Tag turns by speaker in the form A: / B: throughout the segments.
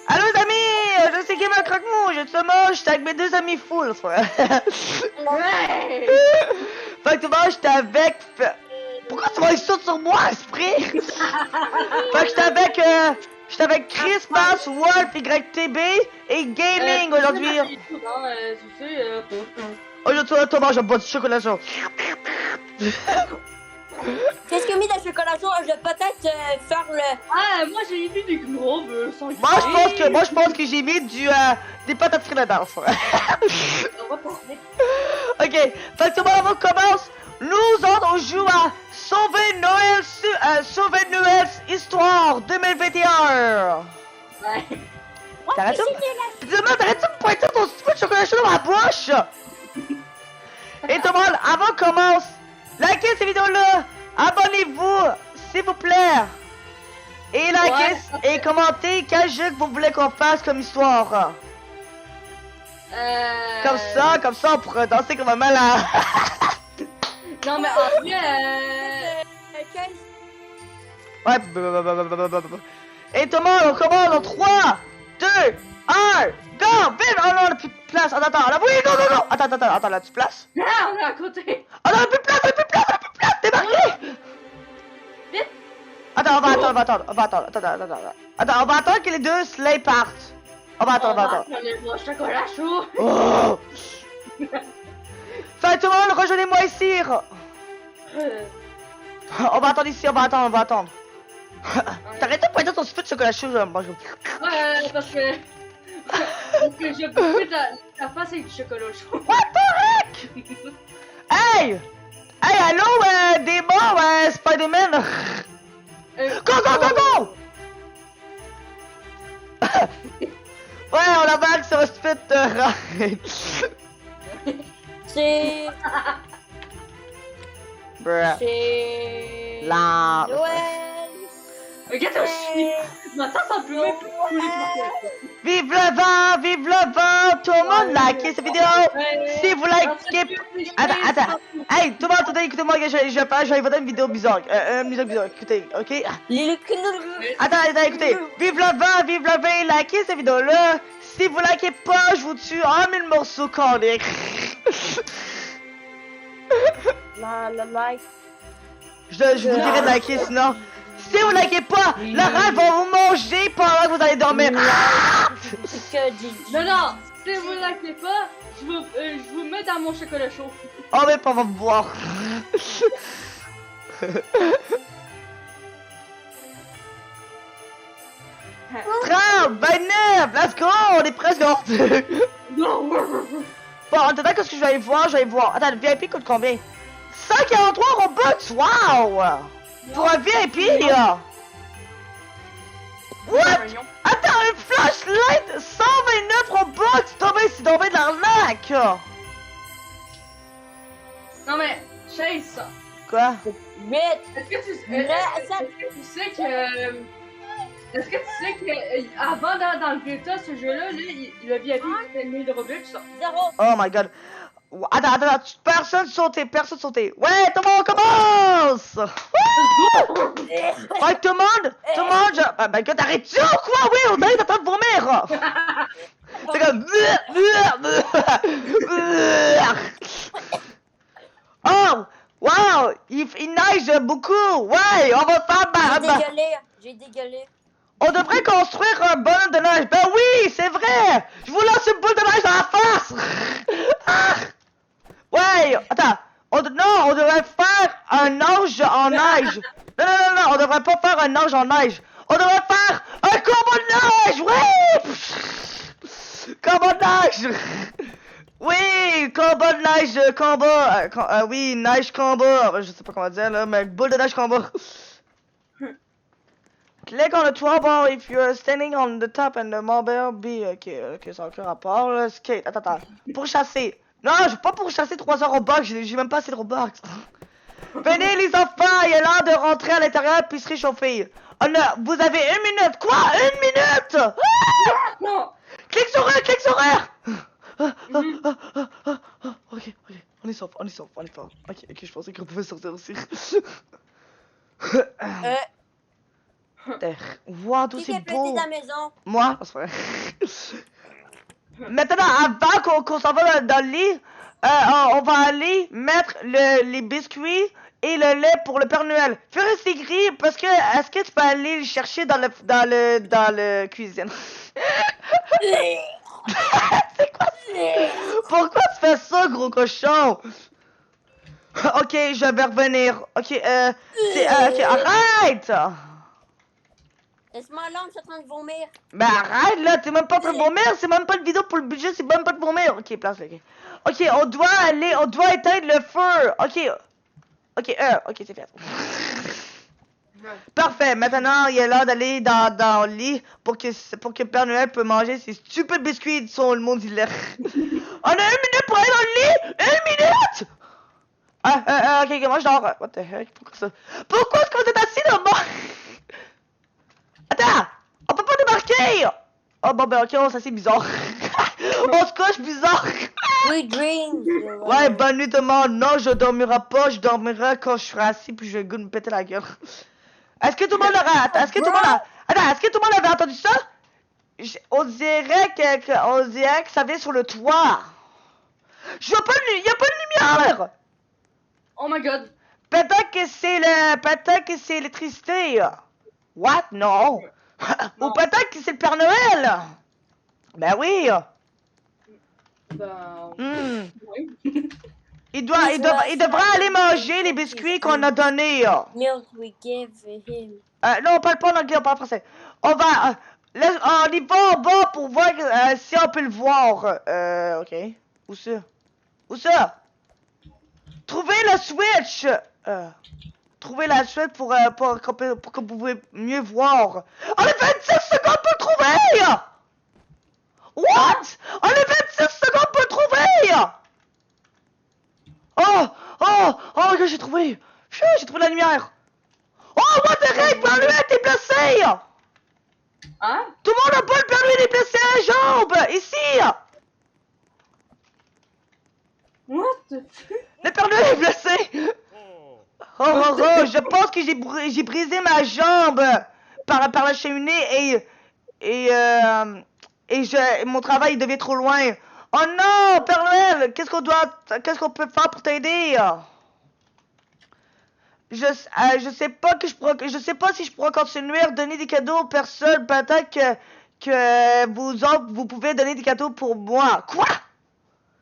A: Allô les amis, je suis Gamer Croque-Mou, justement, j'étais avec mes deux amis fous là, ouais. Fait que moi j'étais avec... Pourquoi tu vas sauter sur moi, esprit? Fait que j'étais avec Chris, Bass, Wolf, YTB et Gaming aujourd'hui. Aujourd'hui, Thomas, j'ai pas du chocolat chaud.
B: Qu'est-ce que mis dans le chocolat chaud? Je vais peut-être faire le...
C: Ah, moi j'ai mis du gros beurre sans
A: Moi je pense que j'ai mis des patates frites dedans. Ok, fait que moi on commence. Nous autres on joue à Sauver Noël Histoire 2021.
C: Ouais.
A: T'arrêtes de me pointer ton stupide chocolat chaud dans ma bouche. Et tout le monde, avant qu'on commence, likez cette vidéo-là, abonnez-vous, s'il vous plaît. Et likez et commentez quel jeu que vous voulez qu'on fasse comme histoire. Comme ça, on pourrait danser comme un malin.
C: Non, mais en vrai,
A: Ouais. Et tout le monde, on commence dans 3, 2, 1, go! Vite! Oh non, on a plus de place. Attends. Oui, non. Attends, là, tu places?
C: ah, on est à côté.
A: Oh non, on a plus de place. Débarquez!
C: Vite!
A: Attends, on va attendre. Attends, on va attendre que les deux slay partent. On va attendre.
C: Le chocolat chaud.
A: Oh! Fait tout le monde, rejoignez-moi ici. On va attendre ici, on va attendre. T'arrêtes de pointer ton stupide chocolat chaud, moi je...
C: Ouais, parce que j'ai bouffé ta face avec du chocolat chaud.
A: What the heck? Hey, allô, démon, Spider-Man. Go! Ouais, on a marre que ça va se faire
B: C'est...
A: Bruh.
B: C'est...
A: Là.
B: Noël.
C: Regarde ton chien. Maintenant, ça peut même plus couler
A: Vive le vent, tout le monde like cette vidéo. Si vous likez... Attends. Hey, tout le monde, écoutez-moi, je vais vous donner une vidéo bizarre. Une vidéo bizarre, écoutez, ok? Attends, écoutez. Vive le vent, likez cette vidéo-là. Si vous likez pas, je vous tue en 1000 morceaux coniques.
B: Like.
A: Je vous dirai de liker sinon. Si vous likez pas, le rêve va vous manger pendant que vous allez dormir.
C: Non, si vous likez pas, je vous mets dans mon chocolat chaud.
A: Oh mais pas on va me boire. 30, 29, let's go, on est presque rendu. Bon, en attendant, qu'est-ce que je vais aller voir? Attends, le VIP coûte combien? 143 Robux, wow! Pour un VIP, là! What? Attends, un flashlight, 129 Robux, c'est tombé de l'arnaque!
C: Non mais, Chase,
A: Quoi?
C: est-ce que tu sais que avant dans le bêta, ce jeu-là, le VIP c'était 1000 Robux.
A: Oh my god. Attends, personne sauter. Ouais, tout le monde commence! Ouais, tout le monde, ben que t'arrêtes-tu ou quoi? Oui, on dirait que t'es en train de vomir! C'est comme... Oh! Wow! Il neige beaucoup! Ouais, on va faire...
B: J'ai dégueulé.
A: On devrait construire un bonhomme de neige! Ben oui, c'est vrai! Je vous lance une boule de neige dans la face! Ah! Ouais, attends. On devrait faire un ange en neige. Non, on devrait pas faire un ange en neige. On devrait faire un combat de neige! Oui! Combat de neige! Oui, combat de neige, oui, neige combat. Je sais pas comment dire là, mais boule de neige combat. Click on the trouble if you're standing on the top and the marble B. Ok, c'est encore rapport là. Skate, attends. Pour chasser. Non, je vais pas pour chasser 3 heures Robux, j'ai même pas assez de Robux. Venez les enfants, il est l'heure de rentrer à l'intérieur puis se réchauffer. Oh non, vous avez 1 minute. Quoi? 1 minute? Ah!
C: Non!
A: Clique sur Ok, on est sauf. Ok, je pensais qu'on pouvait sortir aussi. Wow, d'où
B: Qui
A: c'est
B: a prêté
A: beau.
B: ta maison?
A: Moi, c'est vrai. Maintenant, avant qu'on s'en va dans le lit, on va aller mettre les biscuits et le lait pour le Père Noël. Fais rester gris parce que est-ce que tu peux aller le chercher dans le cuisine? C'est quoi ça? Pourquoi tu fais ça, gros cochon? Ok, je vais revenir. Ok, ok, arrête!
B: Laisse-moi là, je suis en train de vomir.
A: Ben arrête là, t'es même pas en train de vomir, c'est même pas une vidéo pour le budget, c'est même pas de vomir. Ok, place, ok. Ok, on doit éteindre le feu. Ok, c'est fait. Parfait, maintenant il est l'heure d'aller dans le lit pour que Père Noël peut manger ses stupides biscuits de son le monde il On a 1 minute pour aller dans le lit! 1 minute! Ok, moi je dors. What the heck? Pourquoi ça? Pourquoi est-ce qu'on est assis là-bas? Attends! On peut pas débarquer! Oh bon ben ok, ça c'est bizarre. On se coche bizarre.
B: We dream.
A: Ouais, bonne nuit tout le monde. Non, je dormirai pas, je dormirai quand je serai assis puis je vais le goût de me péter la gueule. Est-ce que tout le monde aura... Est-ce que tout le monde a... Attends, est-ce que tout le monde avait entendu ça? On dirait que ça vient sur le toit. Je vois pas de... Y a pas de lumière!
C: Oh my god.
A: Peut-être que c'est l'électricité. What? Non. Ou peut-être que c'est le Père Noël. Ben oui.
C: Ben.
A: Hmm.
C: Oui.
A: Il devrait aller manger les biscuits qu'on a donnés.
B: Milk we give him.
A: Non, on parle pas en anglais, on parle français. On va... on y va en bas pour voir si on peut le voir. Ok. Où ça? Où ça? Trouvez le switch. Trouvez la switch pour que vous pouvez mieux voir. On a 26 secondes pour le trouver! What? On a 26 secondes pour le trouver! Oh, regarde, j'ai trouvé. J'ai trouvé la lumière. Oh, what the heck, Père Noël, t'es blessé!
C: Hein?
A: Tout le monde a pas le Père Noël est blessé à la jambe! Ici!
C: What the fuck?
A: Le Père Noël est blessé! Oh, je pense que j'ai brisé ma jambe par la cheminée et mon travail devient trop loin. Oh non, Père Noël, qu'est-ce qu'on peut faire pour t'aider? Je sais pas je sais pas si je pourrais continuer à donner des cadeaux aux personnes. Peut-être que vous autres, vous pouvez donner des cadeaux pour moi. Quoi?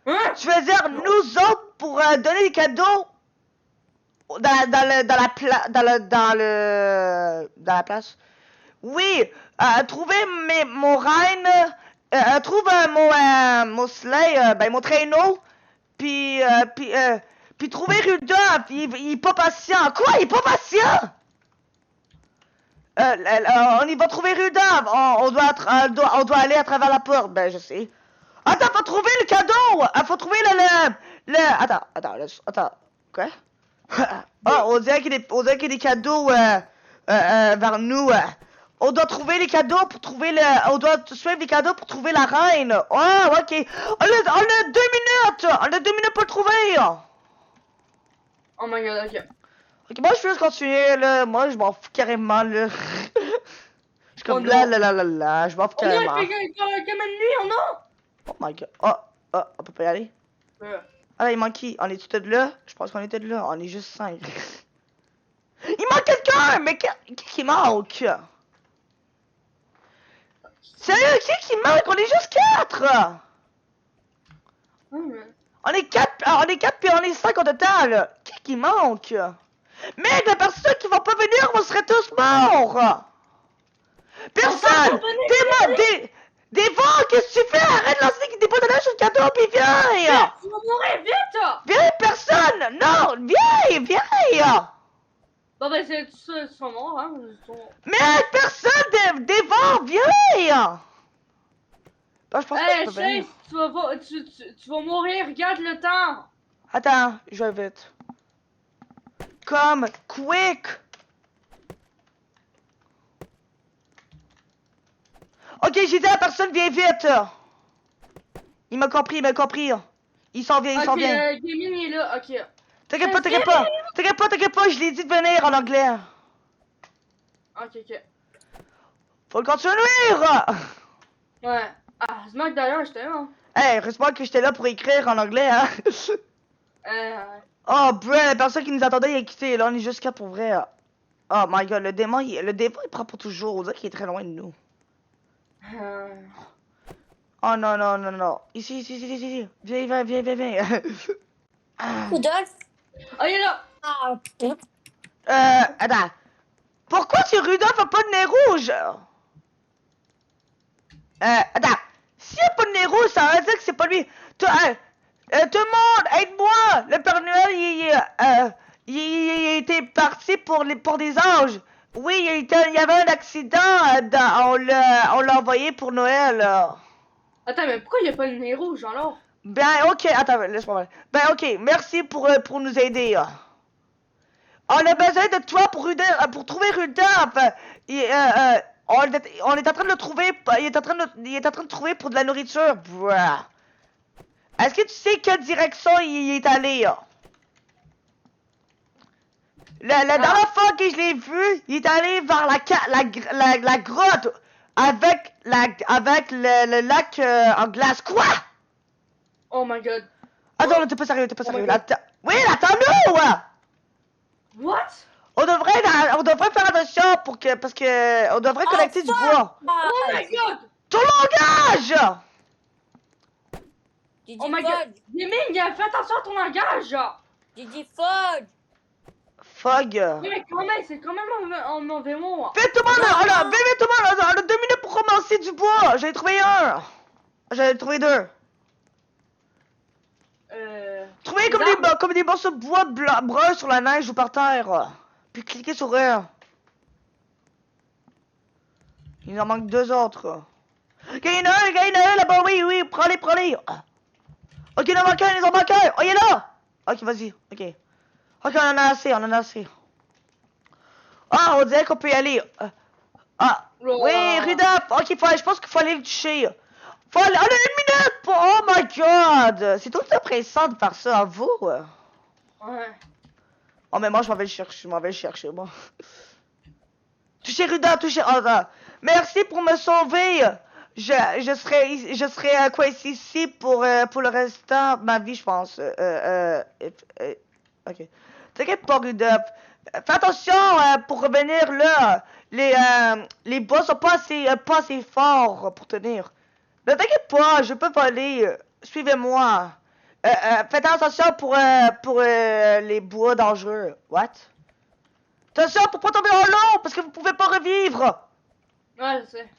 C: Hein?
A: Tu veux dire nous autres pour donner des cadeaux dans la place? Oui, trouvez mon reine, trouve mon sleigh, mon traîneau, puis trouvez Rudolph, il est pas patient. Quoi, il est pas patient? On y va trouver Rudolph, on doit aller à travers la porte, ben je sais. Attends, faut trouver le cadeau, faut trouver attends, quoi? Ah, on dirait qu'il y a des cadeaux vers nous. On doit trouver les cadeaux pour trouver on doit suivre les cadeaux pour trouver la reine. Oh, ok. On a 2 minutes. On a 2 minutes pour le trouver.
C: Oh my god, ok.
A: Ok, moi je veux continuer là. Moi je m'en fous carrément là. Je suis comme
C: Oh non.
A: là, je m'en fous
C: Oh non,
A: carrément.
C: il fait quand même nuit, oh non!
A: Oh my god. Oh, on peut pas y aller. Ah là, il manque qui? On est tous là? Je pense qu'on était là. On est juste 5. Il manque quelqu'un! Mais qui manque? Sérieux, qui manque? On est juste 4! On est 4 puis on est 5 au total! Qui manque? Mec, la personne qui va pas venir, on serait tous morts! Personne! T'es mort! Devon, qu'est-ce que tu fais? Arrête de lancer des pots de neige sur le cadeau puis viens!
C: Tu vas mourir vite!
A: Viens, personne! Non! Viens!
C: Bon ben c'est ça, ils sont morts, hein.
A: Mais personne! Devon, viens! Bah, je pense pas que je peux venir.
C: Chase, tu vas mourir, regarde le temps!
A: Attends, je vais vite. Come, quick! Ok, j'ai dit à la personne, viens vite! Il m'a compris. Il s'en vient.
C: Gaming est là, ok.
A: T'inquiète pas, je l'ai dit de venir en anglais.
C: Ok.
A: Faut le continuer!
C: Ouais. Ah, c'est moi que d'ailleurs, j'étais là.
A: Hey, heureusement que j'étais là pour écrire en anglais, hein.
C: Euh,
A: Oh, bro, la personne qui nous attendait, il a quitté. Là, on est juste quatre pour vrai. Oh my god, le démon, il prend pour toujours. On dirait qu'il est très loin de nous. Oh non, non, non, non. Ici. Viens.
B: Rudolph?
C: Oh, il est là!
B: Ah, putain.
A: Attends. Pourquoi si Rudolph a pas de nez rouge? Attends. S'il a pas de nez rouge, ça veut dire que c'est pas lui. Tout le monde, aide-moi! Le Père Noël, il était parti pour des anges. Oui, il y avait un accident. On l'a envoyé pour Noël.
C: Attends, mais pourquoi il a pas le nez rouge alors?
A: Ben, ok, attends, laisse-moi voir. Ben, ok, merci pour nous aider. On a besoin de toi pour trouver Rudolph. On est en train de le trouver. Il est en train de trouver pour de la nourriture. Bruh. Est-ce que tu sais quelle direction il est allé? La dernière fois que je l'ai vu, il est allé vers la grotte avec le lac en glace. Quoi?
C: Oh my god.
A: Attends, t'es pas sérieux.
C: my God.
A: Attends. Oui, attends-nous!
C: What?
A: On devrait faire attention parce que on devrait collecter du bois.
C: Oh my god!
A: Ton langage!
B: J'ai dit
C: Oh my god!
B: fudge.
C: Gaming, fais attention à ton langage!
B: J'ai dit fudge.
A: Fog.
C: Oui, mais quand même, c'est quand même en mauvais mot.
A: Vite tout le monde, vite tout le monde, on a 2 minutes pour commencer du bois. J'en ai trouvé un. J'en ai trouvé deux. Trouvez comme des morceaux de bois bruns sur la neige ou par terre. Puis cliquez sur eux. Il en manque 2 autres. Ok, il y en a un là-bas, oui, prends-les. Ok, il en manque un, Oh, il est là. Ok, vas-y, ok. Ok, on en a assez. Ah, on dirait qu'on peut y aller. Oui, Rudolph. Ok, je pense qu'il faut aller le toucher. On a 1 minute pour... Oh my god. C'est tout impressionnant de faire ça à vous.
C: Ouais.
A: Oh, mais moi, je m'en vais le chercher, moi. Touchez Rudolph, touchez... Oh, non. Merci pour me sauver. Je serai coincé ici pour le restant de ma vie, je pense. Ok. T'inquiète pas, Rudolph. Fais attention pour revenir là. Les bois sont pas assez forts pour tenir. Ne t'inquiète pas, je peux voler. Suivez-moi. Faites attention pour les bois dangereux. What? Attention pour pas tomber en l'eau parce que vous pouvez pas revivre.
C: Ouais, je sais.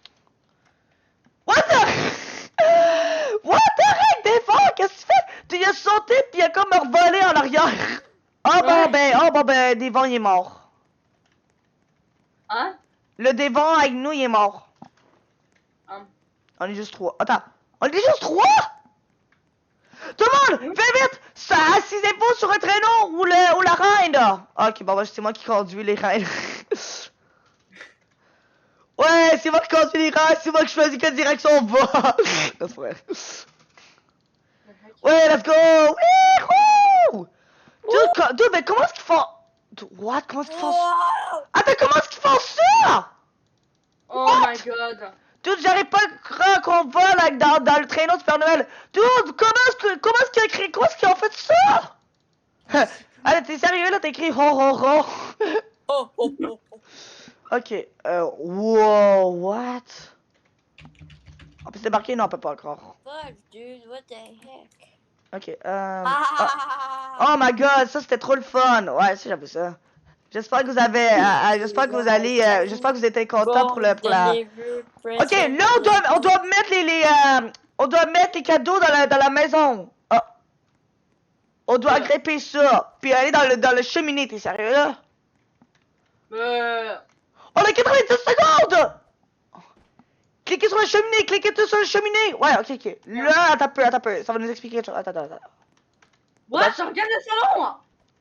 A: What the... What the heck, Devon? Qu'est-ce que tu fais? Tu as sauté puis il a comme revolé en arrière. Oh bon ben, Devon il est mort.
C: Hein?
A: Le Devon avec nous il est mort. On est juste 3. Attends, on est juste 3? Tout le monde, fais vite! Ça, assisez-vous sur un traîneau ou la reine. Ok, bon, c'est moi qui conduis les reines. Ouais, c'est moi qui conduis les reines, c'est moi qui choisis quelle direction on va. That's vrai. Ouais, let's go! Wouhou! Dude, mais comment est-ce qu'ils font... What? Comment est-ce qu'ils font ça? Attends, comment est-ce qu'ils font ça?
C: Oh
A: What?
C: my god.
A: Dude, j'arrive pas à croire qu'on vole dans le traîneau du Père Noël. Dude, comment est-ce qu'ils ont fait ça? Allez, t'es sérieux là? T'as écrit ho ho ho.
B: Oh.
A: Ok, wow, what? On peut se débarquer? Non, on peut pas encore.
B: Fudge, dude, what the heck?
A: Ok,
B: Ah.
A: Oh my god, ça c'était trop le fun. Ouais, ça j'avais ça. J'espère que vous avez, j'espère que vous allez, j'espère que vous êtes contents pour la... Ok, là on doit mettre on doit mettre les cadeaux dans la maison. Ah. On doit gripper ça, puis aller dans le cheminée, t'es sérieux là? On a 90 secondes! Cliquez sur le cheminée, Ouais, ok. Là, attends un peu, ça va nous expliquer quelque chose. Attends.
C: What? Je regarde le salon!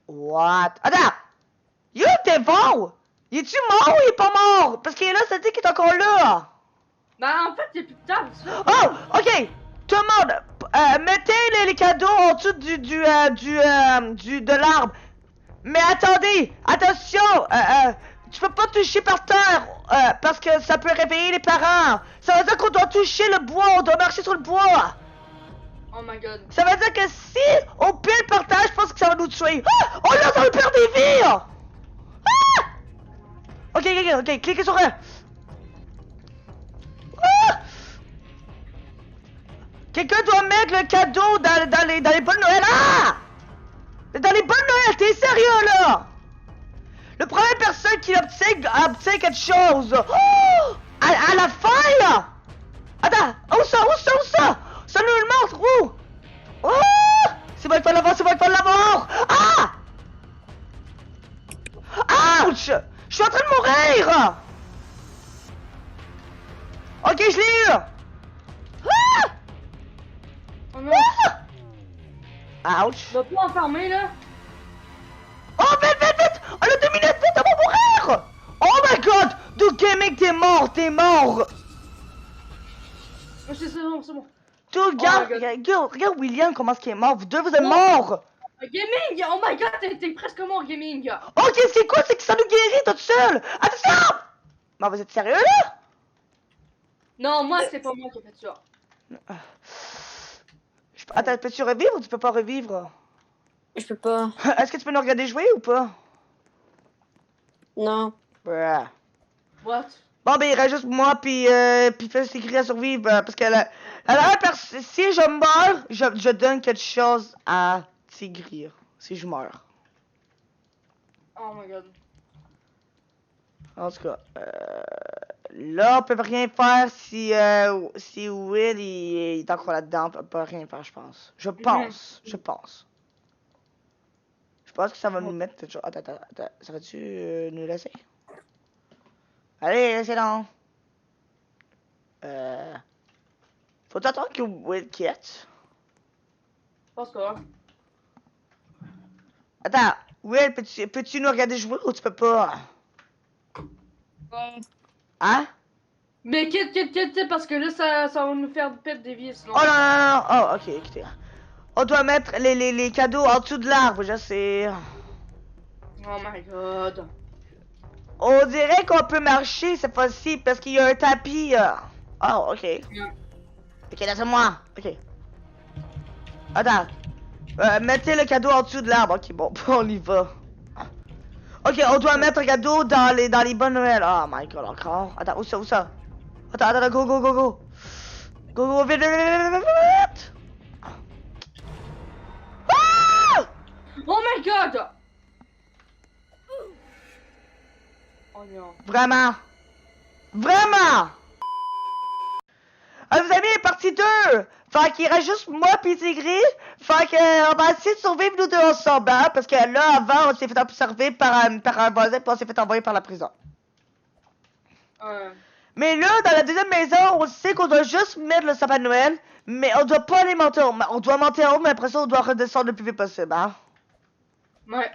A: What? Attends! Yo, t'es bon! Il est-tu mort ou il est pas mort? Parce qu'il est là, ça dit qu'il est encore là!
C: Bah, en fait, c'est plus tard, ça.
A: Oh! Ok! Tout le monde! Mettez les cadeaux en dessous de l'arbre! Mais attendez! Attention! tu peux pas toucher par terre parce que ça peut réveiller les parents. Ça veut dire qu'on doit toucher le bois, on doit marcher sur le bois.
C: Oh my god.
A: Ça veut dire que si on pile par terre, je pense que ça va nous tuer. Ah! Oh là, ça va perdre des vies! Ah! Ok, cliquez sur un. Ah! Quelqu'un doit mettre le cadeau dans les bonnes Noël. Ah! Dans les bonnes Noël, t'es sérieux là? Le première personne qui obtient quelque chose. Oh! À la fin là! Attends, où ça? Ça nous le montre, où? Oh! C'est moi qui vais l'avoir, Ah! Ouch! Je suis en train de mourir! Ok, je l'ai eu! Ah!
C: Oh non.
A: Ouch!
C: Tu vas pas enfermer là?
A: Oh, vite! On a 2 minutes, vite, on va mourir! Oh my god! Dude Gaming, t'es mort!
C: Oh, c'est bon.
A: Dude, regarde William, comment est-ce qu'il est mort? Vous deux, vous êtes morts!
C: Gaming! Oh my god, t'es presque mort, Gaming!
A: Ok, c'est quoi? C'est que ça nous guérit toute seule! Attention! Mais vous êtes sérieux là?
C: Non, moi, c'est pas moi qui ai fait ça.
A: Attends, peux-tu revivre ou tu peux pas revivre?
B: Je peux pas.
A: Est-ce que tu peux nous regarder jouer ou pas?
B: Non.
A: Bruh.
C: What?
A: Bon, ben, il reste juste moi puis Fais s'écrire à survivre parce que si je meurs, je donne quelque chose à Tigrir. Si je meurs.
C: Oh my god.
A: En tout cas, là, on peut rien faire si Will il est encore là-dedans. On peut rien faire, je pense. Je pense. Je pense que ça va nous mettre quelque chose. Attends. Ça va-tu nous laisser? Allez, laissez donc. Faut attendre que Will quitte.
C: Je pense que.
A: Attends, Will, peux-tu nous regarder jouer ou tu peux pas? Hein?
C: Mais quitte, parce que là, ça va nous faire perdre des vies sinon.
A: Oh non. Oh, ok, écoutez. On doit mettre les cadeaux en dessous de l'arbre, je sais.
C: Oh my god.
A: On dirait qu'on peut marcher cette fois-ci parce qu'il y a un tapis. Oh, ok. Ok, laissez-moi. Ok. Attends. Mettez le cadeau en dessous de l'arbre. Ok, bon, on y va. Ok, on doit mettre le cadeau dans les bonnes Noël. Oh my god, encore. Attends, où ça? Attends, go. Go, vite. Ah!
C: Oh my god! Oh non.
A: Vraiment? Vous amis, partie 2! Fait qu'il reste juste moi pis Tigri. Fait que on va essayer de survivre nous deux ensemble, hein, parce que là, avant, on s'est fait observer par un voisin pis on s'est fait envoyer par la prison. Mais là, dans la deuxième maison, on sait qu'on doit juste mettre le sapin de Noël, mais on doit pas aller monter en haut. On doit monter en haut, mais après ça, on doit redescendre le plus vite possible, hein.
C: Ouais.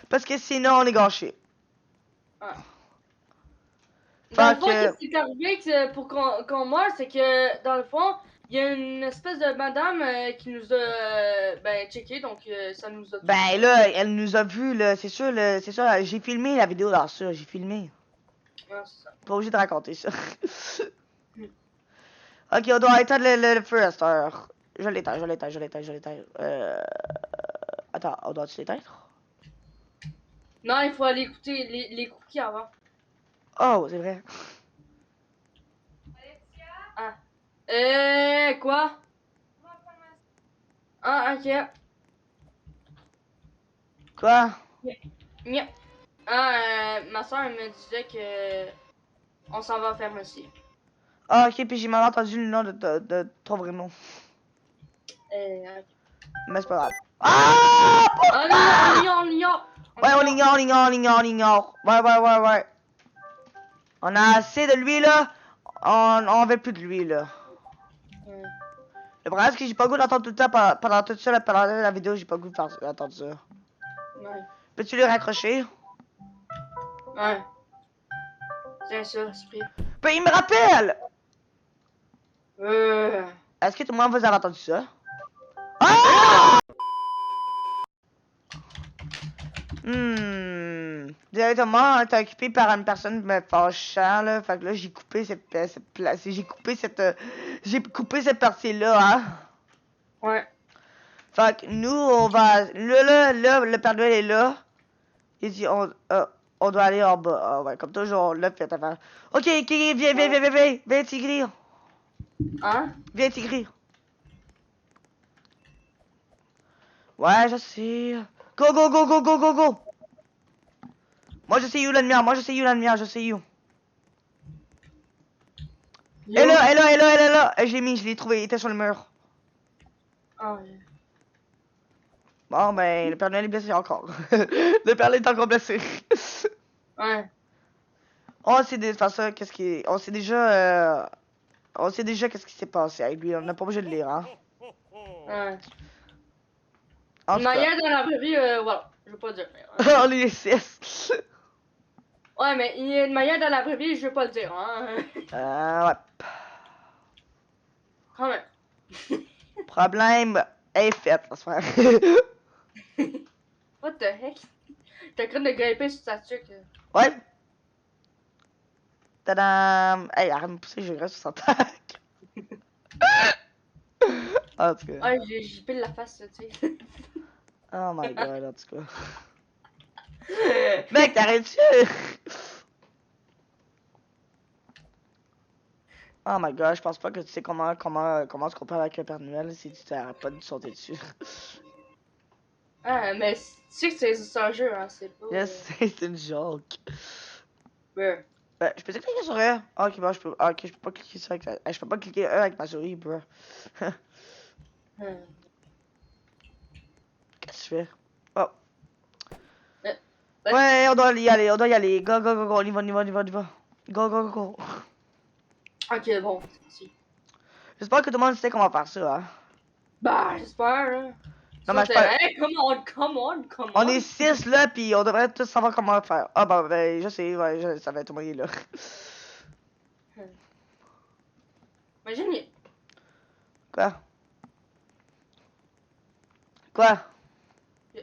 A: Parce que sinon, on est gâché.
C: Dans le fond, qu'est-ce qui est arrivé pour qu'on meure, c'est que dans le fond, il y a une espèce de madame qui nous a checké, donc ça nous a...
A: Ben là, elle nous a vu, là, c'est sûr, j'ai filmé la vidéo dans ça, j'ai filmé.
C: Ouais, c'est ça.
A: Pas obligé de raconter ça. Ok, on doit éteindre le feu à cette heure. Je l'éteins. Attends, on doit-tu l'éteindre?
C: Non, il faut aller écouter les cookies avant.
A: Oh, c'est vrai.
C: Ah. Quoi? Ah, ok.
A: Quoi?
C: Nya. Ah, ma soeur elle me disait que on s'en va faire aussi.
A: Ah, ok, puis j'ai mal entendu le nom de ton vrai nom. Mais c'est pas grave. Ah!
C: Ah non, on l'ignore.
A: Ouais, on l'ignore. Ouais. On a assez de lui, là. On veut plus de lui, là. Le problème, c'est que j'ai pas le goût d'entendre tout le temps pendant toute ça, pendant la vidéo, j'ai pas le goût d'entendre ça.
C: Ouais.
A: Peux-tu le raccrocher?
C: Ouais. Tiens ça, esprit.
A: Ben, il me rappelle!
C: Euh...
A: Est-ce que tout le monde vous avez entendu ça? Ah! Thomas était occupé par une personne me fâchant, là. Fait que là, j'ai coupé j'ai coupé cette partie-là, hein.
C: Ouais.
A: Fait que nous, on va... Là, le Père Noël est là. Il dit, on doit aller en bas. Ah ouais, comme toujours, là, faites affaire. Ok, viens, Tigri.
C: Hein?
A: Viens, Tigri. Ouais, je sais. Go. Moi, je sais où la lumière, je sais où. Elle est là. Je l'ai trouvé, il était sur le mur.
C: Ah, ouais.
A: Bon, ben, le Père Noël est blessé encore. Le Père Noël est encore blessé.
C: Ouais.
A: On sait déjà, qu'est-ce qui s'est passé avec lui. On n'a pas obligé de lire, hein.
C: Ouais.
A: En tout cas.
C: Maya dans la vraie vie, voilà. Je veux pas dire.
A: On est 6.
C: Ouais, mais il y a une Maya dans la vraie vie, je veux pas le dire, hein.
A: Ouais.
C: Quand même.
A: Problème est fait, ça se faire.
C: What the heck? T'es en train de grimper sur ta tuque.
A: Ouais. Tadam! Hey, arrête de me pousser, je reste sur son tac. En tout cas.
C: Ouais, j'ai pile la face, tu sais.
A: Oh my god, en tout cas. Mec, t'arrêtes-tu? Oh my god, je pense pas que tu sais comment se comparer avec le Père Noël si tu t'arrêtes pas de sauter dessus.
C: Ah, mais tu sais que c'est un jeu, hein, c'est pas...
A: Yes, c'est une joke.
C: Ouais.
A: Je peux cliquer sur E? Ok, bon, je peux pas cliquer sur je peux pas cliquer E avec ma souris, bro. Qu'est-ce que tu fais? Oh. Ouais, on doit y aller. Go, on y va. Go.
C: Ok, bon, si.
A: J'espère que tout le monde sait comment faire ça, hein.
C: Bah, j'espère, hein.
A: Non, mais je parle...
C: Hey, come on.
A: On est 6 là, pis on devrait tous savoir comment faire. Ah, ben, je sais, ouais, ça va être moyen là.
C: Mais génial.
A: Quoi?
C: Y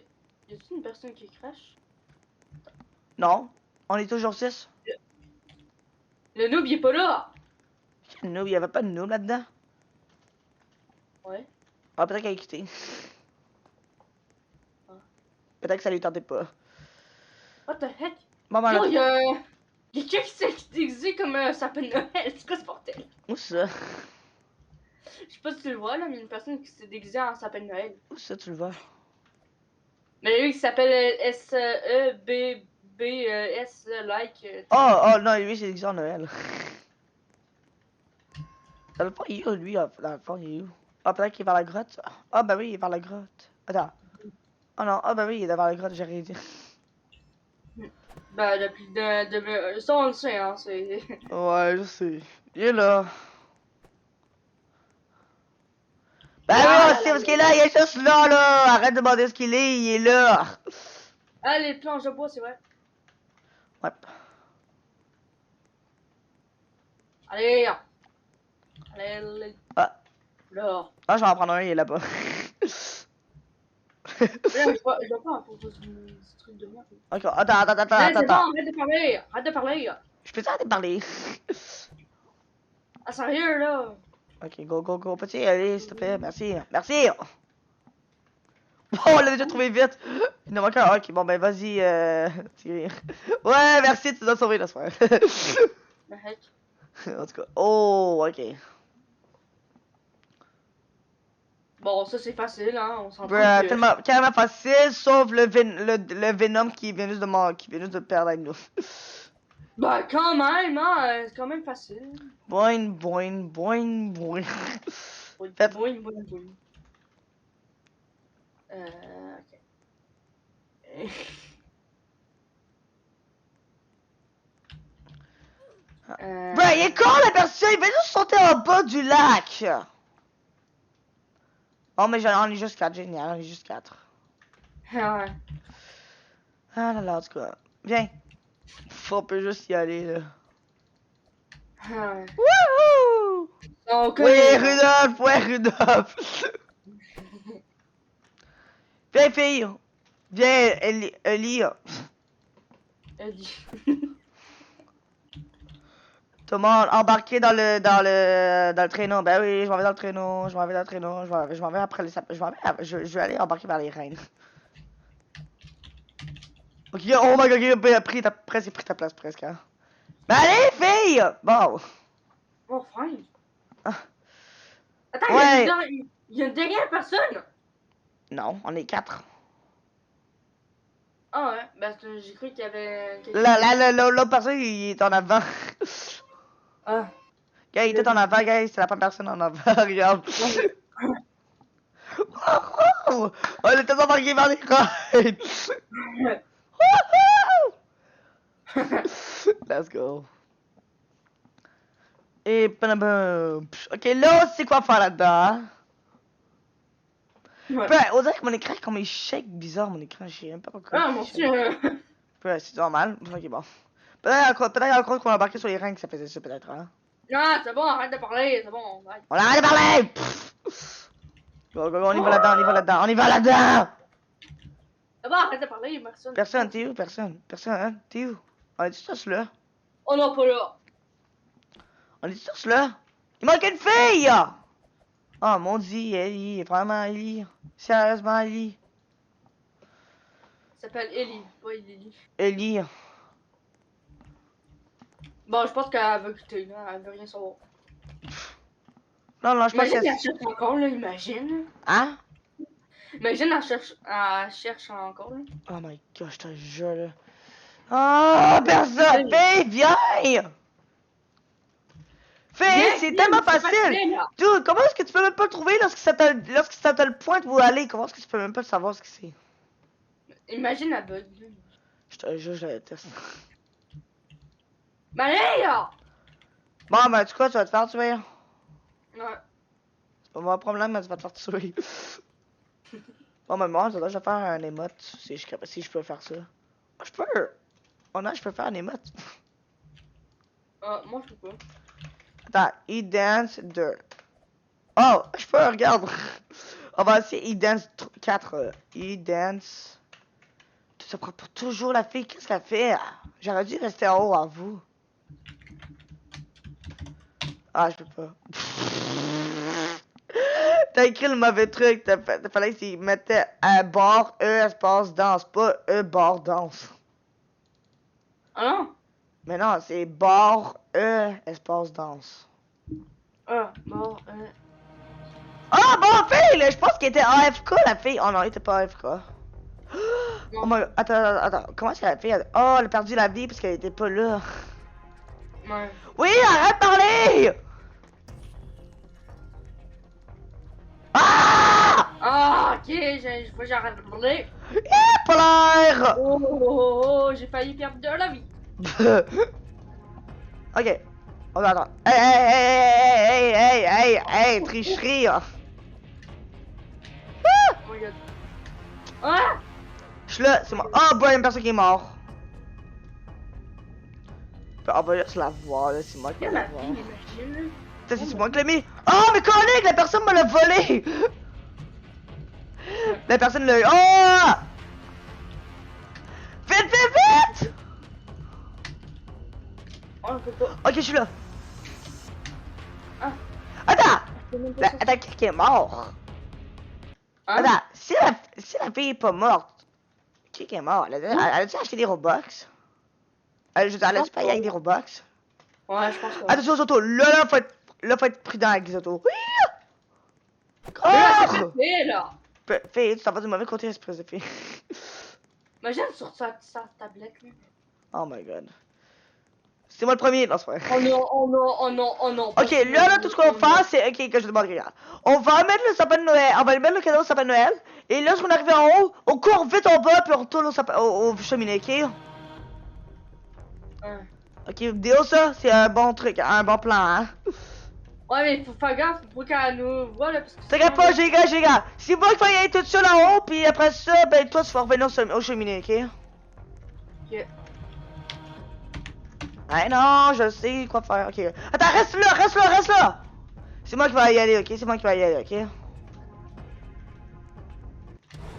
C: a-t-il une personne qui crache?
A: Non. On est toujours 6.
C: Le noob, il est pas là!
A: Quel noob? Y'avait pas de noob là-dedans?
C: Ouais.
A: Ah, peut-être qu'elle a quitté.
C: Ah.
A: Peut-être que ça lui tentait pas.
C: What the heck?
A: Bon, ben,
C: Yo,
A: là,
C: y'a quelqu'un qui s'est déguisé comme un sapin de Noël. C'est quoi ce bordel?
A: où ça?
C: Je sais pas si tu le vois, là, mais une personne qui s'est déguisée en sapin de Noël.
A: Où ça, tu le vois?
C: Mais lui, qui s'appelle S-E-B-B-S, like.
A: Oh, non, lui, c'est déguisé en Noël. Ça veut pas, il est où, lui, dans le fond, il est où? Ah, peut-être qu'il est vers la grotte. Ah, ben oui, il est vers la grotte. Attends. Oh non, ah, ben oui, il est vers la grotte, j'ai rien dit.
C: Ben, depuis ça, on le sait, hein, c'est...
A: Ouais, je sais. Il est là. Ben
C: Ah,
A: oui, on
C: là,
A: sait
C: là,
A: parce qu'il est là, il est juste là. Arrête de demander ce qu'il est, il est là.
C: Ah, les planches de bois, c'est vrai.
A: Ouais.
C: Allez.
A: Ah.
C: Là.
A: Ah, je vais en prendre un, il est là-bas.
C: Là, je vois pas à cause du truc de merde.
A: Ok, attends.
C: C'est bon, arrête de parler.
A: Je peux t'arrêter de parler?
C: Ah, sérieux, là.
A: Ok, go, petit, allez, s'il te plaît, merci. Oh, on l'a déjà trouvé vite. Il nous manque un. Ok, bon, ben vas-y, Thierry. Ouais, merci, tu nous as sauvé la soirée.
C: Le heck.
A: En tout cas, oh, ok.
C: Bon, ça, c'est facile, hein, on s'en fout.
A: Tellement, carrément facile, sauf le Venom qui vient juste de perdre avec nous.
C: Bah, quand même, hein, c'est quand même facile.
A: Boing. Fait-
C: Boing. Ok.
A: Il est con la personne, il va juste sauter en bas du lac. Oh, mais j'en ai juste 4, génial, j'en ai juste 4.
C: Ah ouais.
A: Ah là là, en tout cas, viens. On peut juste y aller, là.
C: Ah ouais.
A: Wouhou!
C: Donc,
A: Ouais, Rudolph! Viens, fille! Viens, Ellie!
C: Ellie.
A: Tout le monde embarqué dans le traîneau. Ben oui, je m'en vais dans le traîneau, je m'en vais dans le traîneau, je m'en vais après les sapins. Je vais aller embarquer vers les reines. Ok, oh my god, il a pris ta place presque. Hein. Ben allez, fille! Bon.
C: Oh, fine.
A: Ah.
C: Attends,
A: Ouais.
C: il y a une dernière personne.
A: Non, on est 4.
C: Ah ouais, ben j'ai cru qu'il y avait
A: L'autre personne, il est en avant.
C: Ah.
A: Gars, il était en avant, gars, c'est la première personne en avant, regarde. Wow! On était embarqués vers les reines. Let's go. Et panabum. Ok, là, c'est quoi faire là-dedans? Hein?
C: Ouais.
A: Ben, on dirait que mon écran, comme il shake bizarre, mon écran, je sais même pas pourquoi.
C: Ah, mon dieu.
A: Ouais, c'est normal. Ok, bon. Peut-être encore qu'on a embarqué sur les reins que ça faisait ça, peut-être. Hein?
C: Ah, c'est bon, arrête de parler, c'est bon. Bye.
A: On arrête de parler! Go, go, go, on y va là-dedans, on y va là-dedans, on y va là-dedans!
C: C'est bon, arrête de parler, personne.
A: Personne, t'es où? Personne, hein? T'es où? On est tous là?
C: On n'a pas là.
A: On est tous là? Il manque une fille! Oh mon dieu, Ellie, vraiment Ellie. Sérieusement, Ellie.
C: Elle s'appelle Ellie, pas Ellie.
A: Ellie.
C: Bon, je pense qu'elle veut quitter, là. Elle veut rien savoir.
A: Non, je pense
C: Imagine,
A: que
C: elle cherche encore, là, imagine.
A: Hein?
C: Imagine, elle cherche encore, là.
A: Oh my god, je te jure, là. Oh, personne! Fille, viens! Fille, c'est tellement facile! Dude, comment est-ce que tu peux même pas le trouver lorsque ça te le pointe où aller? Comment est-ce que tu peux même pas savoir ce que c'est?
C: Imagine la bug.
A: Je te jure, je la déteste.
C: Mais allez, là!
A: Bon, ben, tu quoi, tu vas te faire tuer?
C: Ouais.
A: C'est pas mon problème, mais tu vas te faire tuer. Bon, mais moi, je vais faire un émote si je peux faire ça. Je peux! Oh non, je peux faire un émote.
C: Ah, moi, je peux pas.
A: Attends, e-dance 2. Oh, je peux, regarde. On va essayer e-dance 4. E-dance. Ça prend pour toujours la fille. Qu'est-ce qu'elle fait? J'aurais dû rester en haut à vous. Ah, je peux pas. T'as écrit le mauvais truc. T'as fallait qu'il mettait un bar E espace danse, pas E bar danse.
C: Ah non?
A: Mais non, c'est bar E espace danse.
C: Ah, bon,
A: Ah, bon, fille, là, je pense qu'elle était AFK, la fille. Oh non, elle était pas AFK. Oh my god, attends, comment c'est la fille? Oh, elle a perdu la vie parce qu'elle était pas là.
C: ouais.
A: Oui, arrête de parler! Ah!
C: Ah, ok, je vois, j'arrête de parler.
A: Pas l'air!
C: Oh, oh, oh, oh, j'ai failli perdre de la vie.
A: Ok. On va attendre. Hey, tricherie! Ah!
C: Oh my god. Ah!
A: Je suis là, c'est moi. Oh, boy, il y a une personne qui est morte. On va juste la voir, là, c'est moi qui
C: Il y a
A: vais la
C: ma
A: voir.
C: fille, imagine.
A: Putain, c'est moi qui l'ai mis. Oh, mais connect, la personne me l'a volé! La personne l'a... Oh! Vite!
C: Oh, on peut pas.
A: Ok, je suis là.
C: Ah.
A: Attends!
C: Je peux même pas sortir.
A: Attends, qui est mort?
C: Hein?
A: Attends, si la fille est pas morte, qui est mort? Elle a-tu acheté des Robux? Je veux dire, elle a-tu payé avec des Robux?
C: Ouais, je pense que.
A: Attention aux autos, là, faut être prudent avec les autos. Oui!
C: Mais là, c'est
A: Oh!
C: parfait, là.
A: Fille, tu t'en vas du mauvais côté, espèce de fille.
C: Imagine sur sa tablette, là.
A: Oh my god. C'est moi le premier, non, c'est vrai.
C: Oh non, oh non, oh non, oh non.
A: Ok, là, tout ce qu'on va faire, c'est. Ok, que je demande, regarde. On va mettre le sapin de Noël, on va mettre le cadeau au sapin de Noël. Et lorsqu'on arrive en haut, on court vite en bas, puis on retourne au cheminée, ok?
C: Ouais.
A: Ok, vidéo, ça, c'est un bon truc, un bon plan, hein?
C: Ouais, mais faut faire gaffe pour qu'elle nous voit, là. Parce que
A: T'inquiète pas, j'ai gars. C'est moi qui vais y aller tout seul en haut, puis après ça, ben toi, tu vas revenir au cheminée, ok?
C: Ok.
A: Ah non, je sais quoi faire, ok. Attends, reste là! C'est moi qui vais y aller, ok? C'est moi qui vais y aller, ok?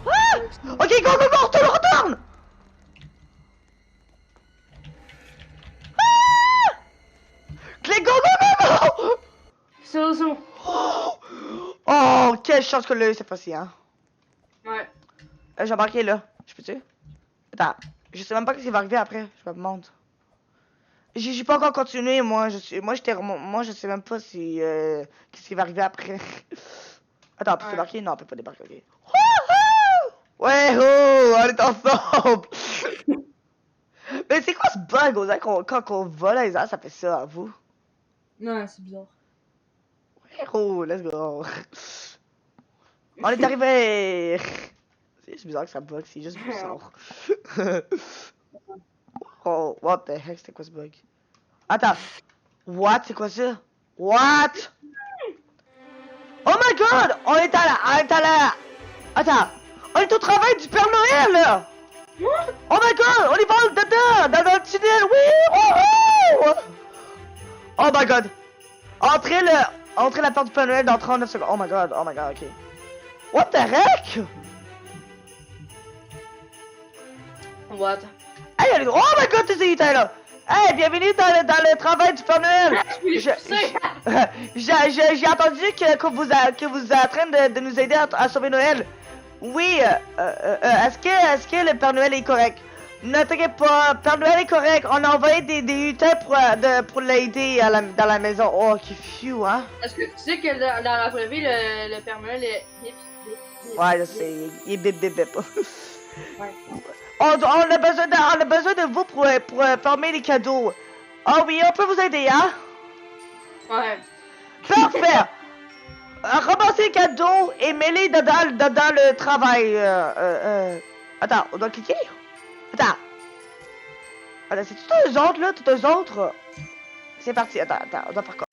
A: Ah! Ok, go, retourne!
C: C'est bon.
A: Oh, quelle chance que l'œil cette fois-ci, hein.
C: Ouais.
A: J'ai embarqué là. Je peux-tu? Attends. Je sais même pas ce qui va arriver après. Je me demande. J'ai pas encore continué, moi. Moi, je sais même pas si. Qu'est-ce qui va arriver après. Attends, on peut débarquer? Non, on peut pas débarquer, ok. Ouais, oh, on est ensemble! Mais c'est quoi ce bug, quand on vole les airs, ça fait ça à vous?
B: Non, c'est bizarre.
A: Ouais, oh, let's go! On est arrivé! C'est juste bizarre que ça bug, c'est juste bizarre. Oh, what the heck, c'était quoi ce bug? Attends, what? C'est quoi ça? What? Oh my god! On est à la... Attends, on est au travail du Père Noël, là! Oh my god! On y va dedans! Dans le tunnel! Oui! Oh, oh! Oh my god! Entrez la porte du Père Noël dans 39 secondes. Oh my god, ok. What the heck?
C: What?
A: Hey, oh my god, t'es là! Hey, bienvenue dans le travail du Père Noël! J'ai entendu que vous êtes en train de nous aider à sauver Noël. Oui, est-ce que le Père Noël est correct? Ne t'inquiète pas, Père Noël est correct. On a envoyé des lutins pour l'aider dans la maison. Oh, qui fiu, hein?
C: Est-ce que tu sais que dans la vraie vie, le Père Noël est bip, bip, bip?
A: Ouais, je sais, il est bip bip bip.
C: Ouais.
A: On a besoin de vous pour former les cadeaux. Ah oui, on peut vous aider, hein?
C: Ouais.
A: Parfait! Ramassez les cadeaux et mets-les dans le travail. Attends, on doit cliquer? Attends, c'est tous eux autres, là? Tous eux autres? C'est parti, attends, on doit par contre.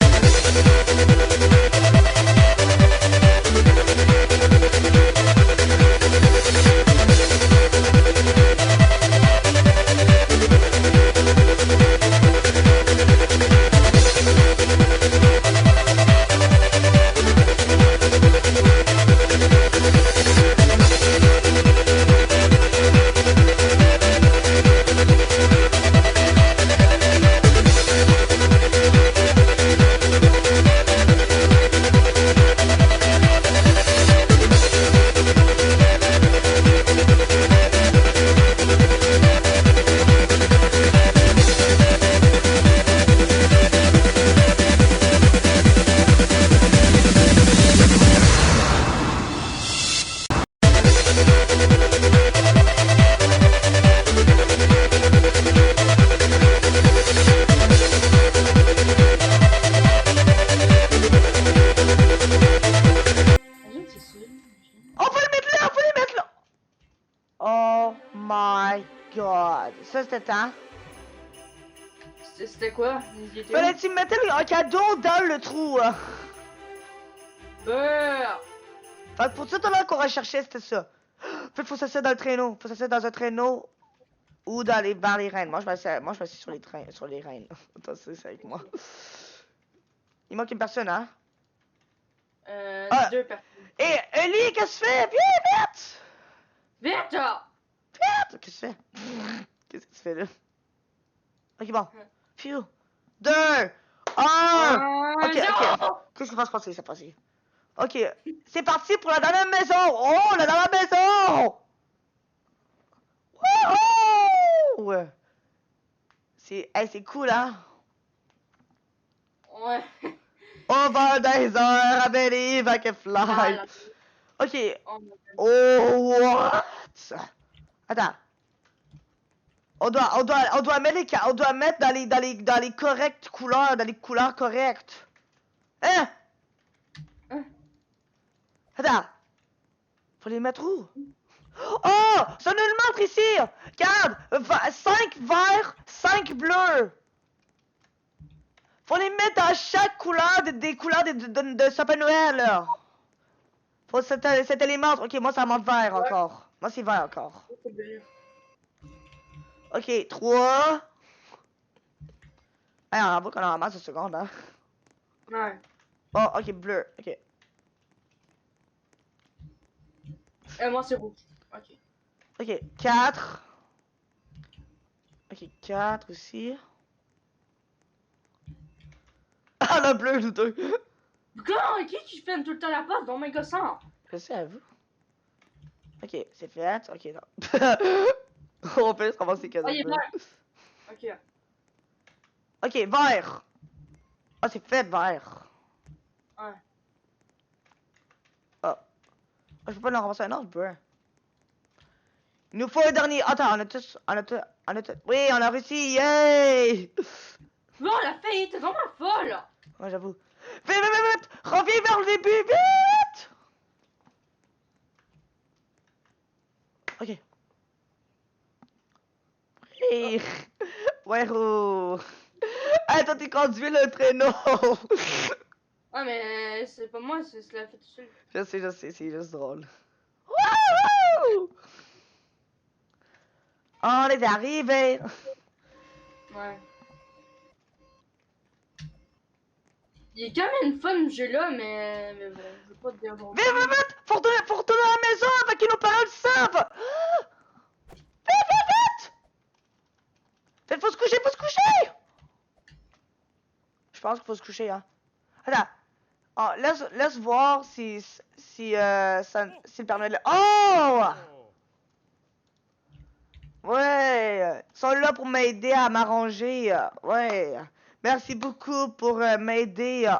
A: On peut le mettre là! Oh my god. Ça, c'était temps.
C: C'était quoi?
A: Fallait-tu mettre un cadeau dans le trou?
C: Beurre!
A: Fait que pour tout à l'heure qu'on recherchait, c'était ça. Fait faut s'asseoir dans le traîneau. Faut s'asseoir dans un traîneau ou vers les reines. Moi, je m'assieds sur les reines. Attends, c'est avec moi. Il manque une personne, hein?
C: Deux personnes.
A: Et Ellie, qu'est-ce que tu fais? Viens, vite!
C: Vite, là!
A: Vite! Qu'est-ce que tu fais? Qu'est-ce que tu fais là? Ok, bon. Phew. 2, 1. Ok. Qu'est-ce qui va se passer, c'est passé? Ok, c'est parti pour la dernière maison! Oh, la dernière maison! Wouhou! C'est cool, hein?
C: Ouais.
A: Over des airs, I believe I can fly. Ok. Oh, what? Attends. On doit mettre dans les correctes couleurs, dans les couleurs correctes. Hein? Attends. Faut les mettre où? Oh! Ça nous le montre ici! Regarde! 5 verts, 5 bleus! Faut les mettre dans chaque couleur des couleurs de sapin Noël, là! Faut cet élément. Ok, moi ça monte vert encore. Moi c'est vert encore. Ok, 3. Hey, on voit qu'on a en masse de secondes, hein?
C: Ouais.
A: Oh, ok, bleu, ok.
C: Moi c'est rouge. Ok.
A: Ok, 4. Ok, 4 aussi. Ah, le bleu, nous deux.
C: Comment qui filme tout le temps la porte? Oh my god, ça!
A: Je sais, à vous. Ok, c'est fait. Ok, non. On peut juste commencer que
C: Ah, il est blanc. Ok.
A: Ok, vert. Ah, c'est fait vert.
C: Ouais.
A: Ah. Ah, je peux pas en ramasser un autre, bro. Il nous faut un dernier. Attends, on a tous. Oui, on a réussi. Yay!
C: Bon, on l'a fait, t'es vraiment folle!
A: Ouais, j'avoue. Vite, vite, vite, vite! Reviens vers le début, vite! Ok. Hey. Ouais, oh. Hey, toi, tu conduis le traîneau!
C: Ah, mais c'est pas moi, c'est la fait tout seul.
A: Je sais, c'est juste drôle. Wouhou! On est arrivé!
C: Ouais. Il est quand même fun ce jeu-là, mais bon, je veux pas te dire non
A: Vite,
C: plus.
A: vite, vite! Faut retourner à la maison avant qu'ils nous parlent savent! Vite, vite, vite! Vite, faut se coucher, faut se coucher! Je pense qu'il faut se coucher, hein. Attends. Oh, laisse voir si le Père Noël... Oh! Ouais! Ils sont là pour m'aider à m'arranger. Ouais. Merci beaucoup pour m'aider.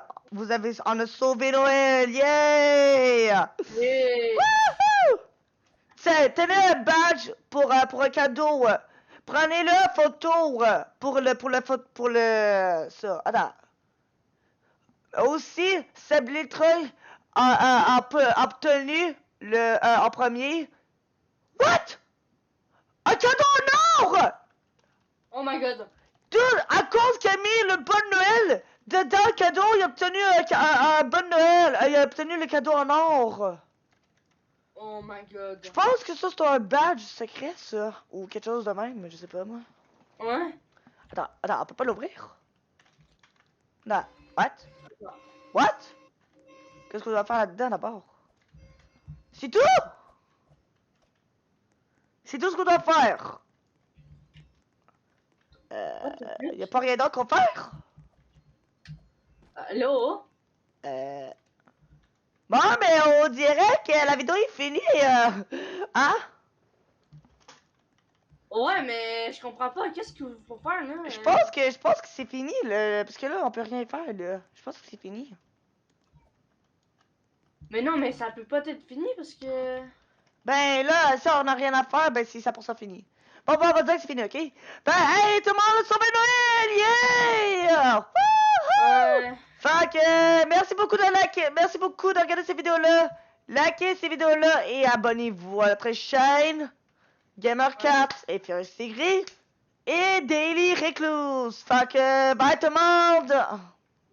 A: On a sauvé Noël! Yay!
C: Yeah.
A: Wouhou! Tenez un badge pour un cadeau. Prenez-le photo pour le ça. Attends. Aussi, Seb Littreuil a obtenu en premier. What? Un cadeau en or!
C: Oh my god.
A: Dude, à cause qu'il a mis le bon Noël dedans le cadeau, il a obtenu un bon Noël. Il a obtenu le cadeau en or.
C: Oh my god.
A: Je pense que ça, c'est un badge secret, ça. Ou quelque chose de même, je sais pas, moi.
C: Ouais?
A: Attends, on peut pas l'ouvrir? Non. What? What? Qu'est-ce qu'on doit faire là-dedans, d'abord? C'est tout? C'est tout ce qu'on doit faire. Y a pas rien d'autre qu'on faire?
C: Allô?
A: Bon, mais on dirait que la vidéo est finie. Hein?
C: Ouais, mais je comprends pas. Qu'est-ce qu'il faut faire, là?
A: Je pense que c'est fini, là. Parce que là, on peut rien faire, là. Je pense que c'est fini.
C: Mais non, mais ça peut pas être fini parce que...
A: Ben là, ça, on a rien à faire, ben c'est 100% fini. Bon, on va dire que c'est fini, ok? Ben, hey, tout le monde, sauvé Noël! Yeah! Wouhou!
C: Ouais.
A: Fait que, merci beaucoup de liker, merci beaucoup de regarder ces vidéos-là. Likez ces vidéos-là et abonnez-vous à notre chaîne Gamer4 et Furious Tigri et Daily Recluse. Fait que, bye tout le monde!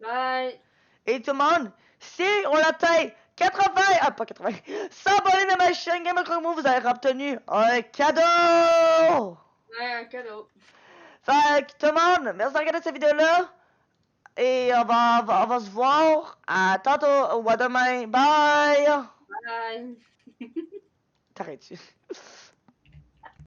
C: Bye.
A: Et tout le monde, si on atteint 80, pas 80, 100 abonnés de ma chaîne Gamer4 vous avez obtenu un cadeau!
C: Ouais, un cadeau.
A: Fait que tout le monde, merci de regarder cette vidéo-là. Et on va se voir à tantôt ou à demain. Bye!
C: Bye.
A: T'arrêtes-tu?